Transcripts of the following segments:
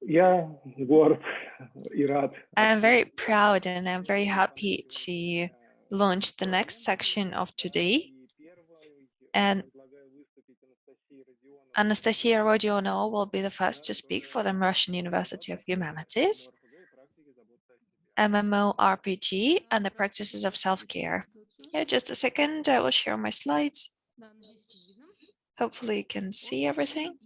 Я горд и рад. I'm very proud and I'm very happy to launch the next section of today. And Anastasija Rodionova will be the first to speak for the Russian University of Humanities, MMORPG, and the practices of self-care. Yeah, just a second, I will share my slides. Hopefully you can see everything.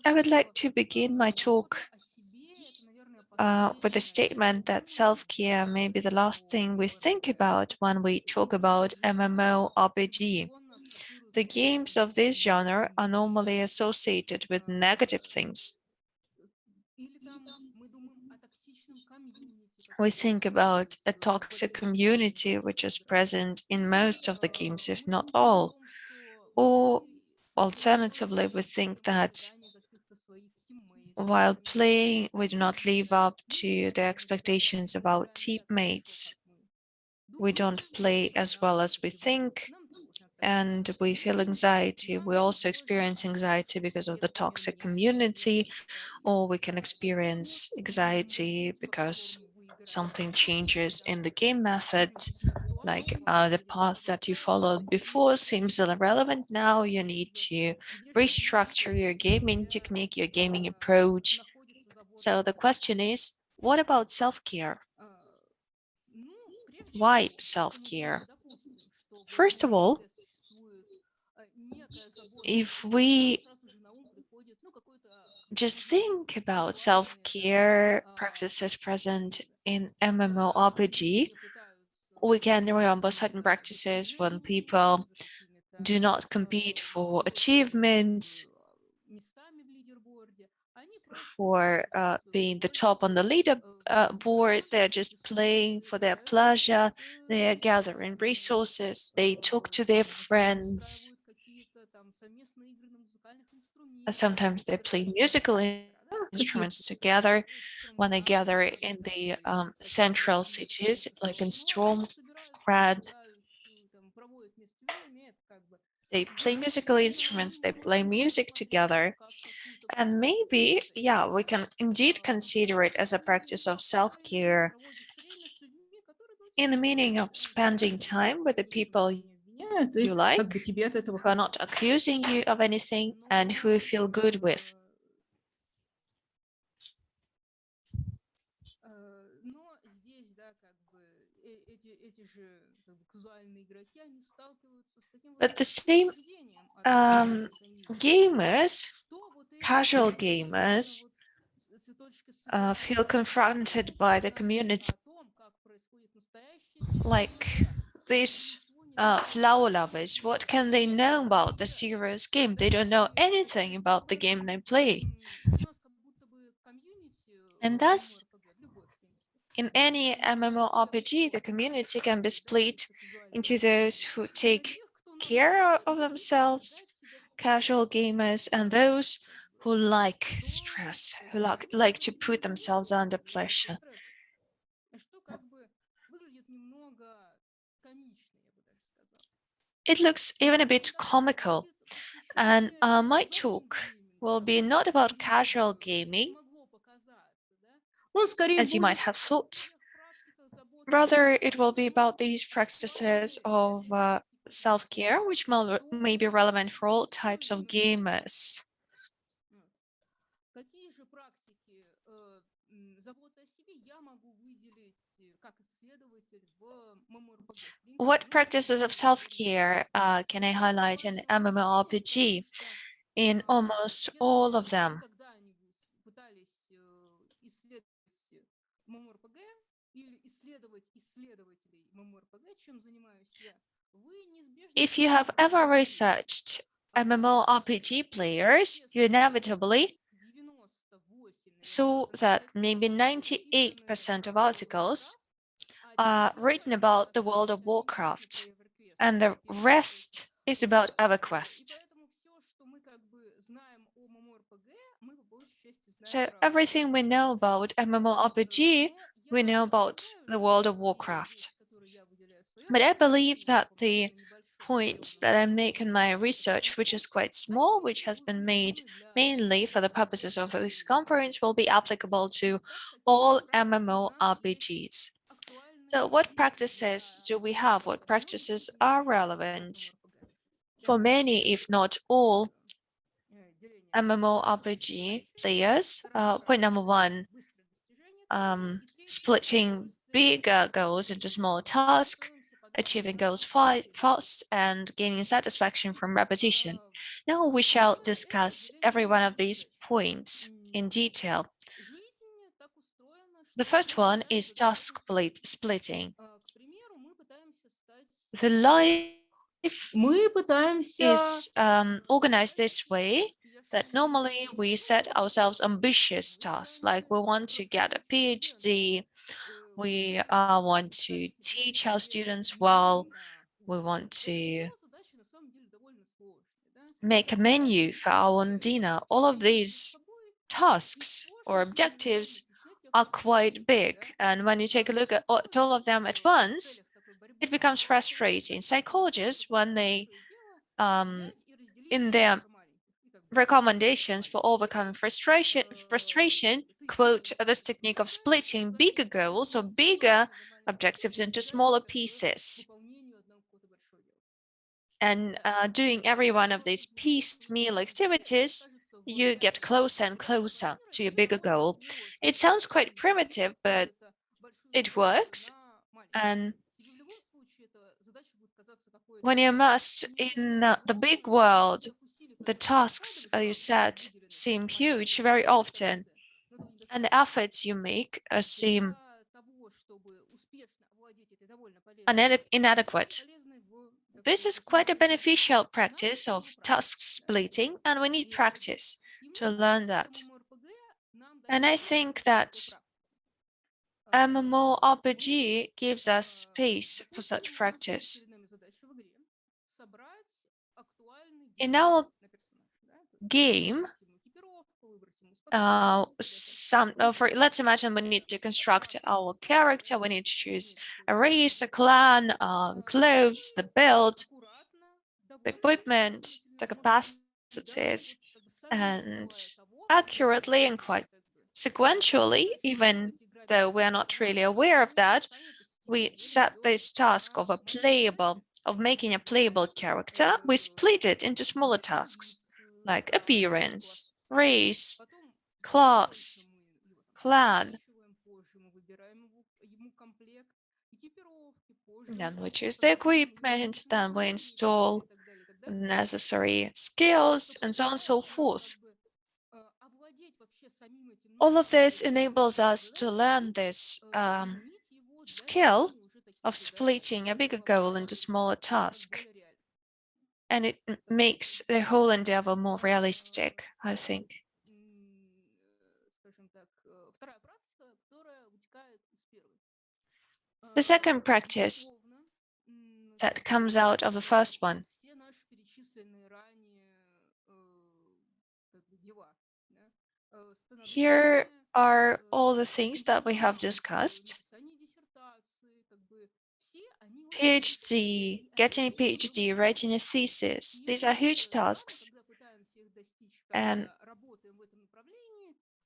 I would like to begin my talk with a statement that self-care may be the last thing we think about when we talk about MMORPG. The games of this genre are normally associated with negative things. We think about a toxic community which is present in most of the games, if not all. Or alternatively, we think that while playing, we do not live up to the expectations of our teammates. We don't play as well as we think, and we feel anxiety. We also experience anxiety because of the toxic community, or we can experience anxiety because something changes in the game method, like the path that you followed before seems irrelevant now. You need to restructure your gaming technique, your gaming approach. So the question is, what about self-care? Why self-care? First of all, if we just think about self-care practices present in MMORPG, we can remember certain practices when people do not compete for achievements, for being the top on the leaderboard. They're just playing for their pleasure. They are gathering resources. They talk to their friends. Sometimes they play musical instruments together when they gather in the central cities, like in Stormgrad. They play musical instruments, they play music together. And maybe, yeah, we can indeed consider it as a practice of self-care in the meaning of spending time with the people you like, who are not accusing you of anything, and who you feel good with. But the same gamers, casual gamers, feel confronted by the community, like these flower lovers. What can they know about the serious game? They don't know anything about the game they play. And thus, in any MMORPG, the community can be split into those who take care of themselves, casual gamers, and those who like stress, who like to put themselves under pressure. It looks even a bit comical, and my talk will be not about casual gaming, as you might have thought. Rather, it will be about these practices of self-care, which may be relevant for all types of gamers. What practices of self-care can I highlight in MMORPG? In almost all of them. If you have ever researched MMORPG players, you inevitably saw that maybe 98% of articles are written about the World of Warcraft, and the rest is about EverQuest. So everything we know about MMORPG, we know about the World of Warcraft. But I believe that the points that I make in my research, which is quite small, which has been made mainly for the purposes of this conference, will be applicable to all MMORPGs. So what practices do we have? What practices are relevant for many, if not all, MMORPG players? Point number one, splitting bigger goals into smaller tasks, achieving goals fast, and gaining satisfaction from repetition. Now we shall discuss every one of these points in detail. The first one is task splitting. The life Мы is пытаемся organized this way that normally we set ourselves ambitious tasks, like we want to get a PhD, we want to teach our students well, we want to make a menu for our own dinner. All of these tasks or objectives are quite big. And when you take a look at all of them at once, it becomes frustrating. Psychologists, when they, in their recommendations for overcoming frustration, quote this technique of splitting bigger goals or bigger objectives into smaller pieces. And doing every one of these piecemeal activities, you get closer and closer to your bigger goal. It sounds quite primitive, but it works. And when you're immersed in the big world, the tasks you set seem huge very often, and the efforts you make seem inadequate. This is quite a beneficial practice of task splitting, and we need practice to learn that. And I think that MMORPG gives us space for such practice. In our game, let's imagine we need to construct our character, we need to choose a race, a clan, clothes, the build, the equipment, the capacities, and accurately and quite sequentially, even though we're not really aware of that, we set this task of making a playable character, we split it into smaller tasks, like appearance, race, class, clan. Then we choose the equipment, then we install necessary skills, and so on and so forth. All of this enables us to learn this skill of splitting a bigger goal into smaller tasks. And it makes the whole endeavor more realistic, I think. The second practice that comes out of the first one. Here are all the things that we have discussed. PhD, getting a PhD, writing a thesis, these are huge tasks. And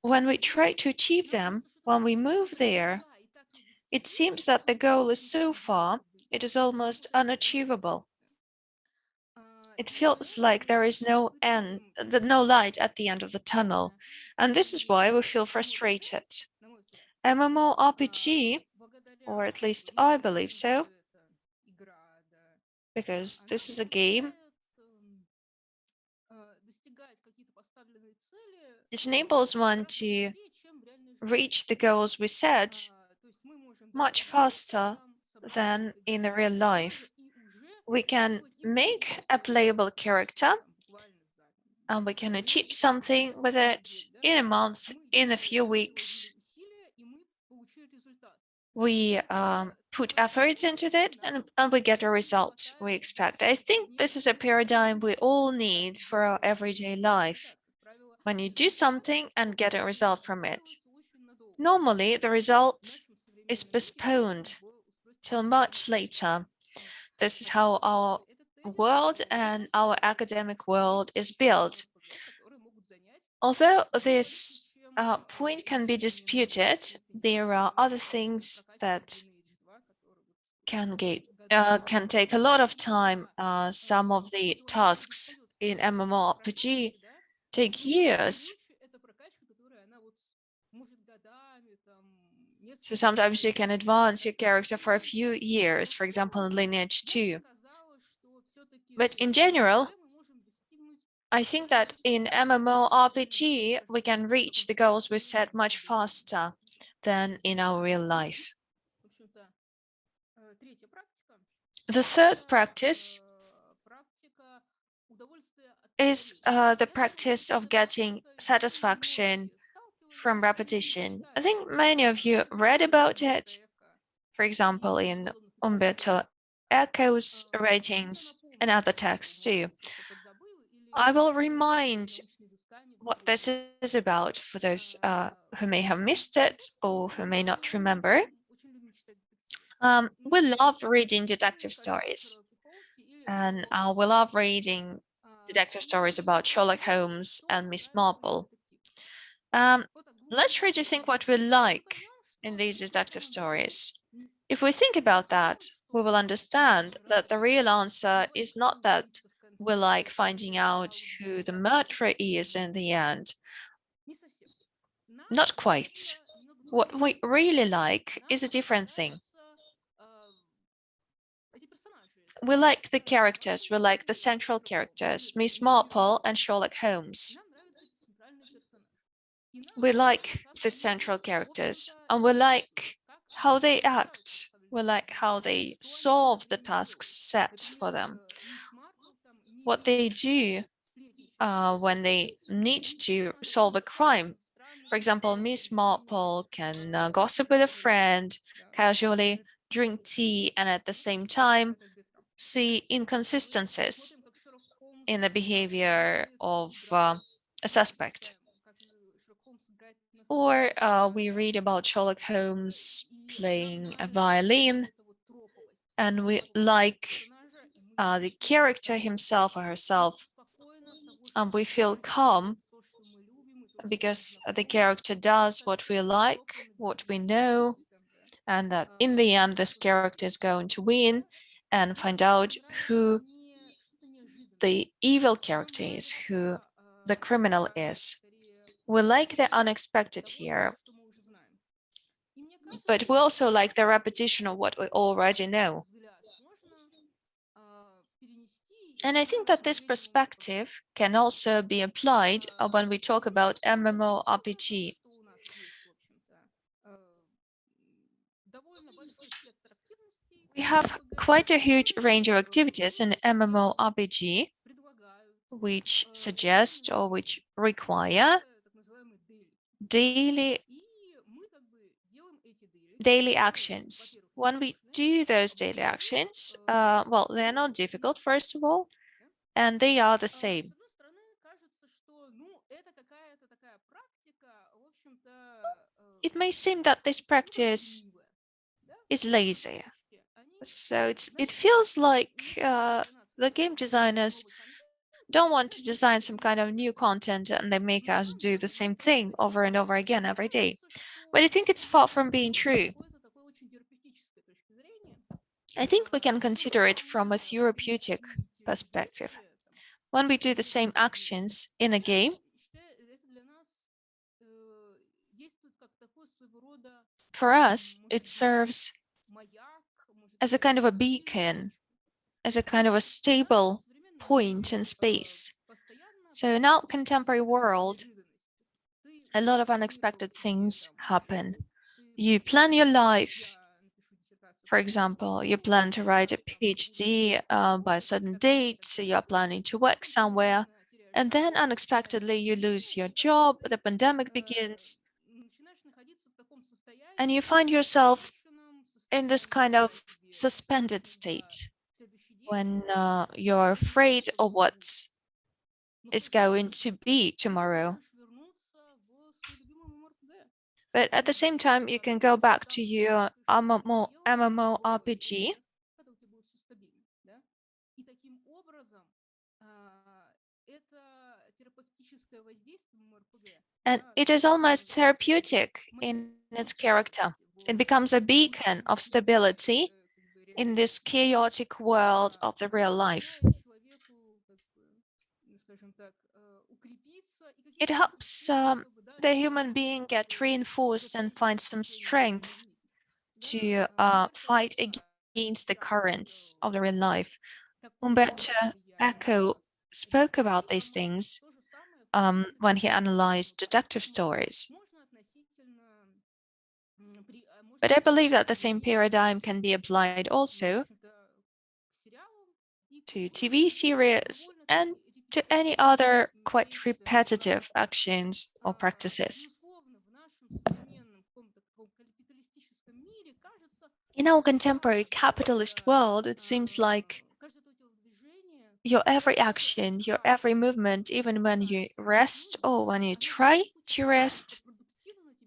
when we try to achieve them, when we move there, it seems that the goal is so far, it is almost unachievable. It feels like there is no end, no light at the end of the tunnel. And this is why we feel frustrated. MMORPG, or at least I believe so, because this is a game, it enables one to reach the goals we set much faster than in the real life. We can make a playable character and we can achieve something with it in a month, in a few weeks. We put efforts into it and we get a result we expect. I think this is a paradigm we all need for our everyday life. When you do something and get a result from it. Normally, the result is postponed till much later. This is how our world and our academic world is built. Although this point can be disputed, there are other things that can take a lot of time. Some of the tasks in MMORPG take years. So sometimes you can advance your character for a few years, for example, in Lineage 2. But in general, I think that in MMORPG, we can reach the goals we set much faster than in our real life. The third practice is the practice of getting satisfaction from repetition. I think many of you read about it, for example, in Umberto Eco's writings and other texts too. I will remind what this is about for those who may have missed it or who may not remember. We love reading detective stories, and we love reading detective stories about Sherlock Holmes and Miss Marple. Let's try to think what we like in these detective stories. If we think about that, we will understand that the real answer is not that we like finding out who the murderer is in the end. Not quite. What we really like is a different thing. We like the characters, we like the central characters, Miss Marple and Sherlock Holmes. We like the central characters, and we like how they act. We like how they solve the tasks set for them. What they do when they need to solve a crime. For example, Miss Marple can gossip with a friend, casually drink tea, and at the same time see inconsistencies in the behavior of a suspect. Or we read about Sherlock Holmes playing a violin, and we like the character himself or herself, and we feel calm because the character does what we like, what we know, and that in the end, this character is going to win and find out who the evil character is, who the criminal is. We like the unexpected here, but we also like the repetition of what we already know. And I think that this perspective can also be applied when we talk about MMORPG. We have quite a huge range of activities in MMORPG, which suggest or which require daily actions. When we do those daily actions, well, they're not difficult, first of all, and they are the same. It may seem that this practice is lazy. So it feels like the game designers don't want to design some kind of new content and they make us do the same thing over and over again every day. But I think it's far from being true. I think we can consider it from a therapeutic perspective. When we do the same actions in a game, for us, it serves as a kind of a beacon, as a kind of a stable point in space. So in our contemporary world, a lot of unexpected things happen. You plan your life. For example, you plan to write a PhD by a certain date, so you're planning to work somewhere, and then unexpectedly you lose your job, the pandemic begins, and you find yourself in this kind of suspended state when you're afraid of what is going to be tomorrow. But at the same time, you can go back to your MMORPG And it is almost therapeutic in its character. It becomes a beacon of stability in this chaotic world of the real life. It helps the human being get reinforced and find some strength to fight against the currents of the real life. Umberto Eco spoke about these things when he analyzed detective stories. But I believe that the same paradigm can be applied also to TV series and to any other quite repetitive actions or practices. In our contemporary capitalist world, it seems like your every action, your every movement, even when you rest or when you try to rest,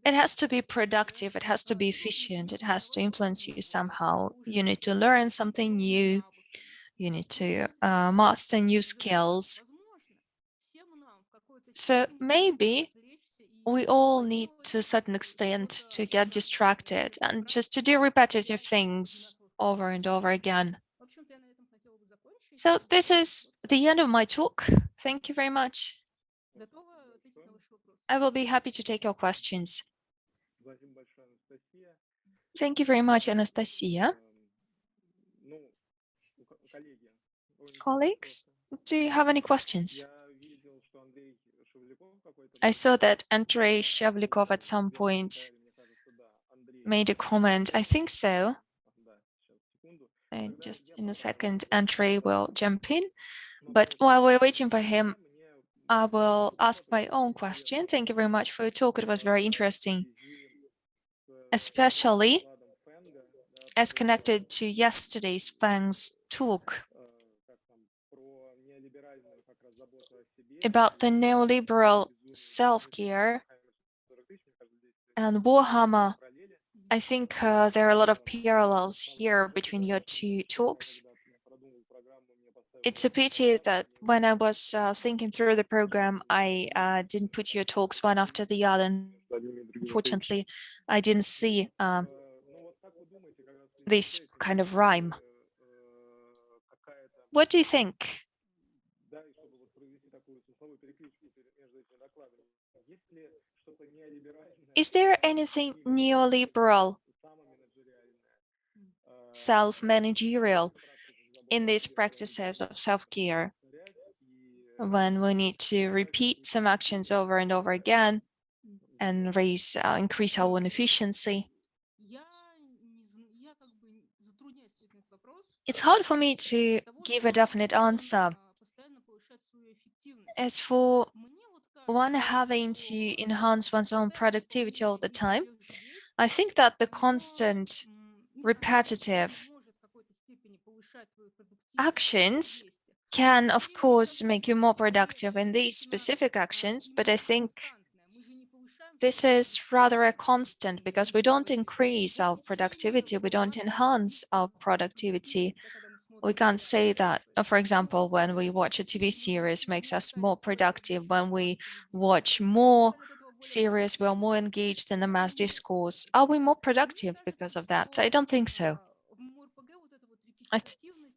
it has to be productive, it has to be efficient, it has to influence you somehow. You need to learn something new, you need to master new skills. So maybe we all need to a certain extent to get distracted and just to do repetitive things over and over again. So this is the end of my talk. Thank you very much. I will be happy to take your questions. Thank you very much, Anastasia. Colleagues, do you have any questions? I saw that Andrei Shavlikov at some point made a comment. I think so. And just in a second, Andrei will jump in. But while we're waiting for him, I will ask my own question. Thank you very much for your talk. It was very interesting, especially as connected to yesterday's Fang's talk about the neoliberal self-care and Warhammer. I think there are a lot of parallels here between your two talks. It's a pity that when I was thinking through the program, I didn't put your talks one after the other. Unfortunately, I didn't see this kind of rhyme. What do you think? Is there anything neoliberal, self-managerial in these practices of self-care when we need to repeat some actions over and over again and increase our own efficiency? It's hard for me to give a definite answer. As for one having to enhance one's own productivity all the time, I think that the constant repetitive actions can, of course, make you more productive in these specific actions, but I think this is rather a constant because we don't increase our productivity, we don't enhance our productivity. We can't say that, for example, when we watch a TV series makes us more productive, when we watch more series, we are more engaged in the mass discourse. Are we more productive because of that? I don't think so. I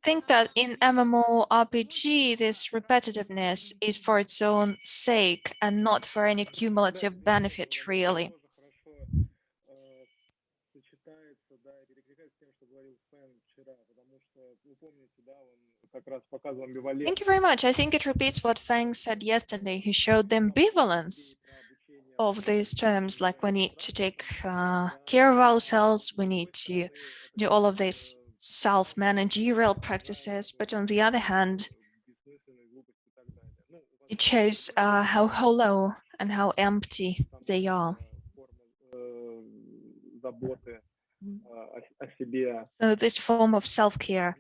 think that in MMORPG, this repetitiveness is for its own sake and not for any cumulative benefit, really. Thank you very much. I think it repeats what Fang said yesterday. He showed the ambivalence of these terms, like we need to take care of ourselves, we need to do all of these self-managerial practices, but on the other hand, it shows how hollow and how empty they are. So this form of self-care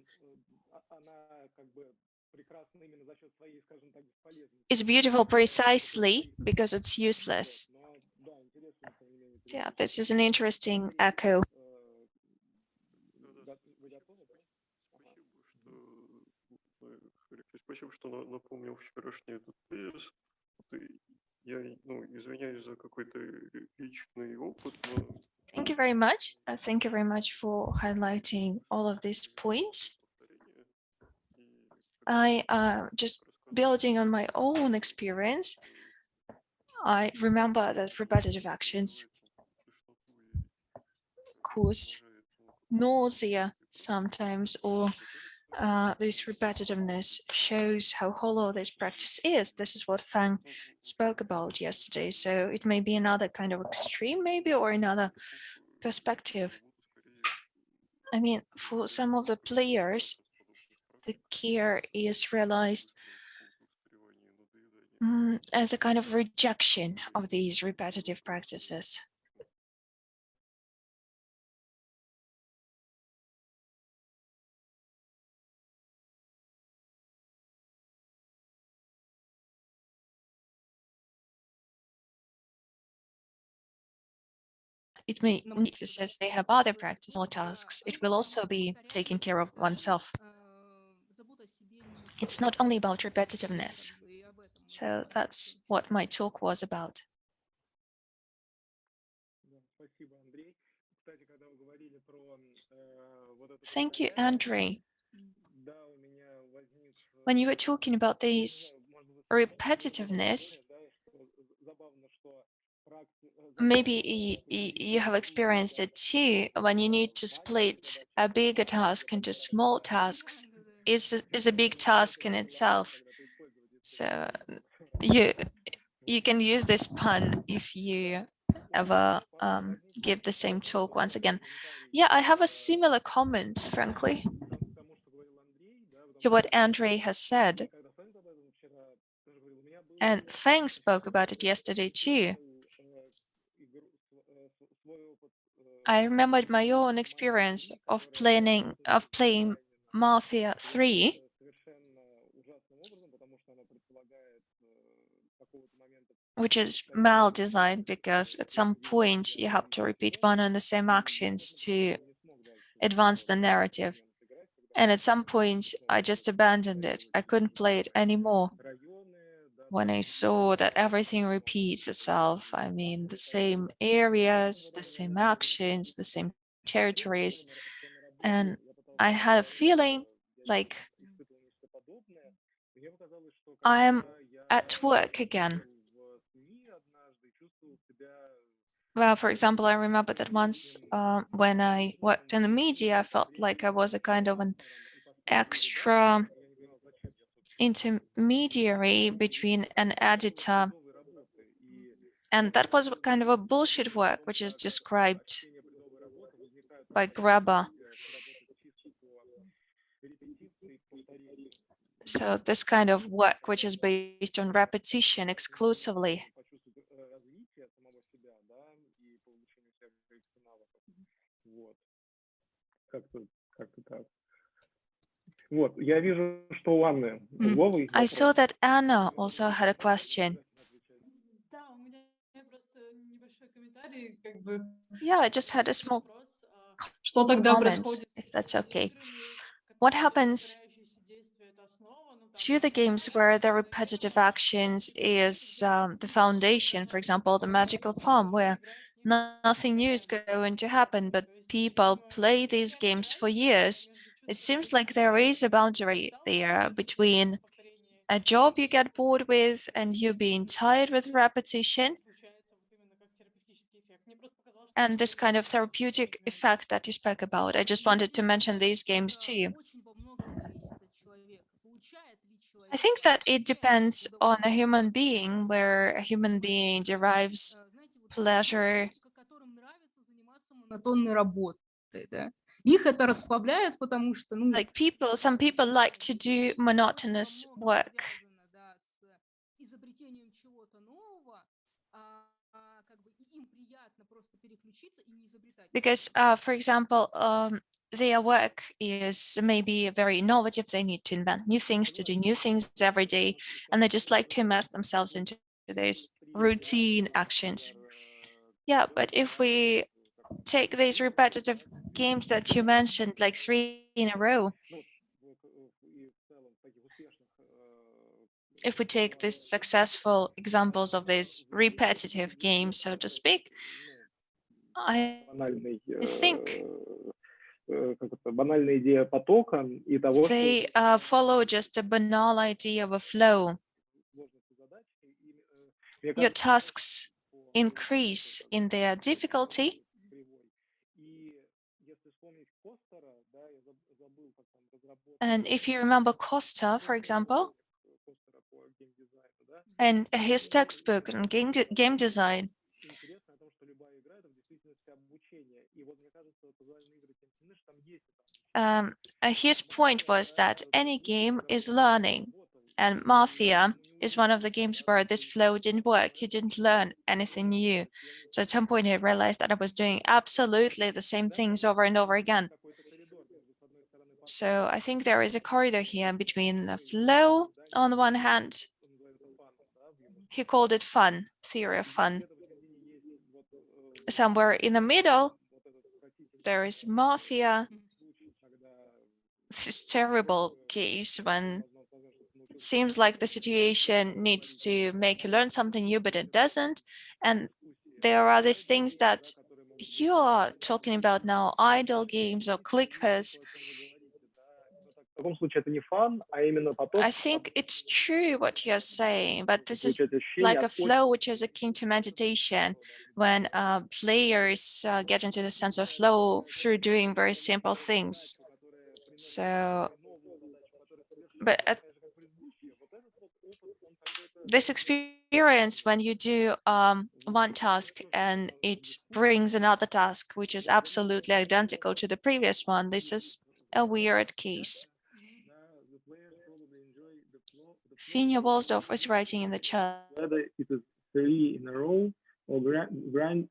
is beautiful precisely because it's useless. Yeah, this is an interesting echo. Спасибо, что напомнил вчерашний этот тезис. Thank you very much. Thank you very much for highlighting all of these points. I just building on my own experience, I remember that repetitive actions cause nausea sometimes, or this repetitiveness shows how hollow this practice is. This is what Fang spoke about yesterday. So it may be another kind of extreme, maybe, or another perspective. I mean, for some of the players, the care is realized as a kind of rejection of these repetitive practices. It may says they have other practice or tasks. It will also be taking care of oneself. It's not only about repetitiveness. So that's what my talk was about. Thank you, Andrei. When you were talking about this repetitiveness, maybe you have experienced it too, when you need to split a bigger task into small tasks is a big task in itself. So you can use this pun if you ever give the same talk once again. Yeah, I have a similar comment, frankly, to what Andrei has said. And Fang spoke about it yesterday too. I remembered my own experience of playing Mafia 3, which is mal-designed because at some point you have to repeat one and the same actions to advance the narrative. And at some point I just abandoned it. I couldn't play it anymore when I saw that everything repeats itself. I mean, the same areas, the same actions, the same territories. And I had a feeling like I'm at work again. Well, for example, I remember that once when I worked in the media, I felt like I was a kind of an extra intermediary between an editor, and that was kind of a bullshit work, which is described by Grabber. So this kind of work, which is based on repetition exclusively. I saw that Anna also had a question. Yeah, I just had a small comment, if that's okay. What happens to the games where the repetitive actions is the foundation, for example, the magical farm, where nothing new is going to happen, but people play these games for years? It seems like there is a boundary there between a job you get bored with and you being tired with repetition and this kind of therapeutic effect that you spoke about. I just wanted to mention these games to you. I think that it depends on a human being, where a human being derives pleasure. Like some people like to do monotonous work. Because, for example, their work is maybe very innovative. They need to invent new things, to do new things every day, and they just like to immerse themselves into these routine actions. Yeah, but if we take these repetitive games that you mentioned, like 3 in a row, if we take these successful examples of these repetitive games, so to speak, I think банальная идея потока и того, что they follow just a banal idea of a flow. Your tasks increase in their difficulty. And if you remember Costa, for example, and his textbook on game design, his point was that any game is learning, and Mafia is one of the games where this flow didn't work. You didn't learn anything new. So at some point, I realized that I was doing absolutely the same things over and over again. So I think there is a corridor here between the flow on the one hand. He called it fun, theory of fun. Somewhere in the middle, there is Mafia, this terrible case when it seems like the situation needs to make you learn something new, but it doesn't. And there are these things that you are talking about now, idle games or clickers. I think it's true what you're saying, but this is like a flow which is akin to meditation when players get into the sense of flow through doing very simple things. So, but this experience when you do one task and it brings another task which is absolutely identical to the previous one, this is a weird case. Finia Walsdorf was writing in the chat. Whether it is 3 in a row or grinding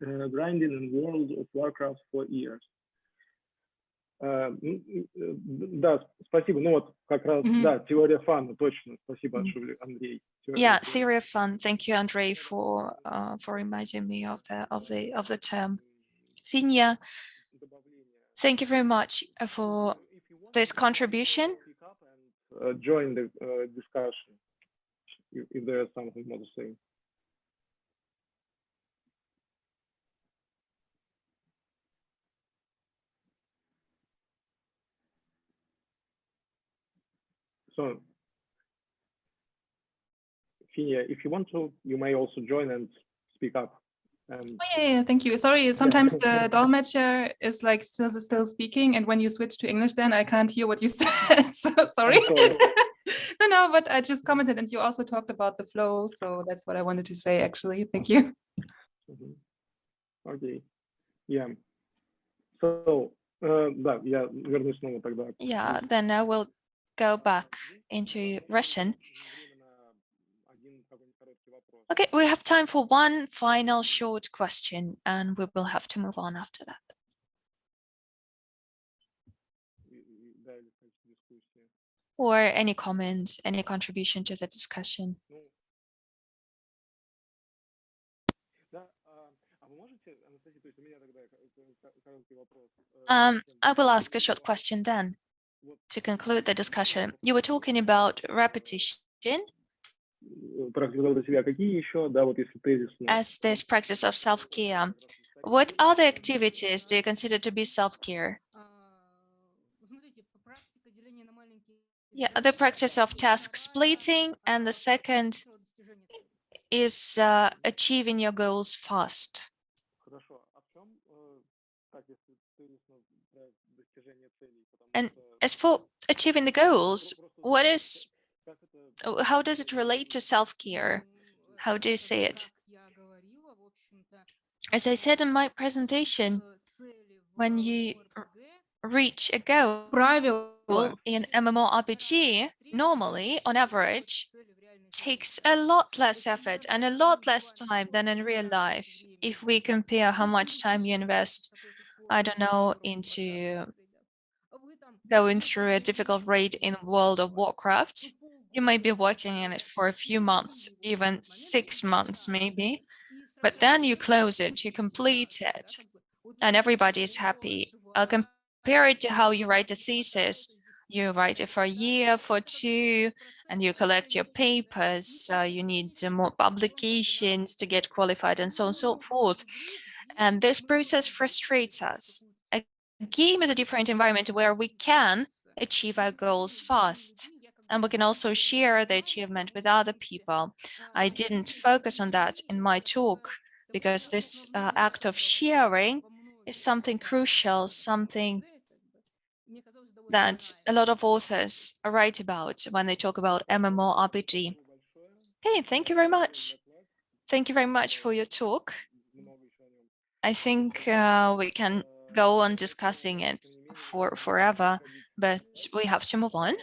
in World of Warcraft for years. Да, спасибо. Ну вот как раз, да, теория фана, точно. Спасибо, Андрей. Yeah, theory of fun. Thank you, Andrei, for reminding me of the term. Finia, thank you very much for this contribution. Join the discussion if there is something more to say. So, Finia, if you want to, you may also join and speak up. Oh, yeah, thank you. Sorry, sometimes the Dolmetscher is like still speaking, and when you switch to English, then I can't hear what you said. So sorry. No, but I just commented, and you also talked about the flow, so that's what I wanted to say. Actually, thank you. Okay. Yeah. So, да, я вернусь снова тогда. Yeah, then I will go back into Russian. Okay, we have time for one final short question, and we will have to move on after that. Or any comments, any contribution to the discussion. I will ask a short question then to conclude the discussion. You were talking about repetition as this practice of self-care. What other activities do you consider to be self-care? Yeah, the practice of task splitting, and the second is achieving your goals fast. And as for achieving the goals, how does it relate to self-care? How do you see it? As I said in my presentation, when you reach a goal in MMORPG, normally, on average, takes a lot less effort and a lot less time than in real life. If we compare how much time you invest, I don't know, into going through a difficult raid in World of Warcraft, you might be working in it for a few months, even 6 months maybe, but then you close it, you complete it, and everybody is happy. I'll compare it to how you write a thesis. You write it for a year, for 2, and you collect your papers. You need more publications to get qualified and so on and so forth. And this process frustrates us. A game is a different environment where we can achieve our goals fast. And we can also share the achievement with other people. I didn't focus on that in my talk because this act of sharing is something crucial, something that a lot of authors write about when they talk about MMORPG. Okay, thank you very much. Thank you very much for your talk. I think we can go on discussing it for forever, but we have to move on.